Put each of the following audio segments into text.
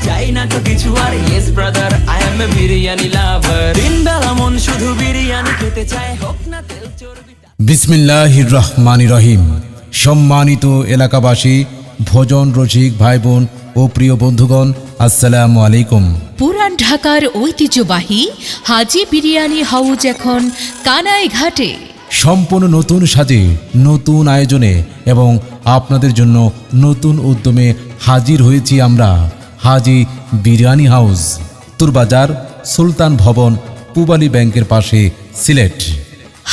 চাই না তো কিছু আর। Yes brother, I M A biryani লাভার। দিন বেলা মন শুধু বিরিয়ানি খেতে চায়, হোক না তেল চর্বি। বিসমিল্লাহির রহমানির রহিম। সম্মানিত এলাকাবাসী, ভোজন রসিক ভাই বোন ও প্রিয় বন্ধুগণ, আসসালামু আলাইকুম। পুরান ঢাকার ঐতিহ্যবাহী হাজি বিরিয়ানি হাউজ এখন কানাই ঘাটে। সম্পূর্ণ নতুন সাজে, নতুন আয়োজনে এবং আপনাদের জন্য নতুন উদ্যমে হাজির হয়েছি আমরা। হাজি বিরিয়ানি হাউস, তুরবাজার, সুলতান ভবন, পূবালী ব্যাংকের পাশে, সিলেট।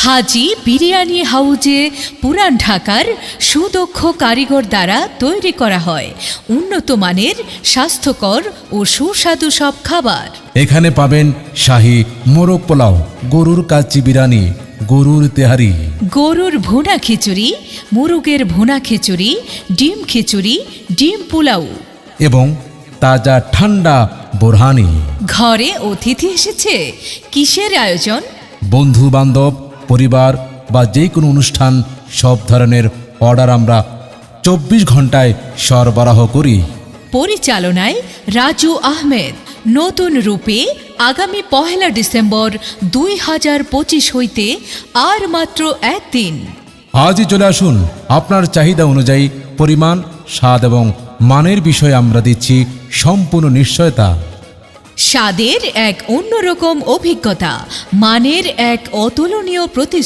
হাজি বিরিয়ানি হাউজে পুরান ঢাকার সুদক্ষ কারিগর দ্বারা তৈরি করা হয় উন্নত মানের স্বাস্থ্যকর ও সুস্বাদু সব খাবার। এখানে পাবেন শাহী মোরগ পোলাও, গরুর কাচ্চি বিরিয়ানি, গরুর তেহারি, গরুর ভুনা খিচুড়ি, মুরগের ভুনা খিচুড়ি, ডিম খিচুড়ি, ডিম পোলাও এবং তাজা ঠান্ডা বোরহানি। ঘরে অতিথি এসেছে, কিসের আয়োজন? বন্ধু বান্ধব, পরিবার বা যে কোনো অনুষ্ঠান, সব ধরনের অর্ডার আমরা 24 ঘন্টায় সরবরাহ করি। পরিচালনায় রাজু আহমেদ। নতুন রূপে আগামী 1 ডিসেম্বর 2025 হইতে আর মাত্র একদিন। আজই চলে আসুন। আপনার চাহিদা অনুযায়ী পরিমাণ, স্বাদ এবং মানের বিষয়ে আমরা দিচ্ছি সম্পূর্ণ নিশ্চয়তা। স্বাদের এক অন্যরকম অভিজ্ঞতা, মানের এক অতুলনীয় প্রতিষ্ঠান।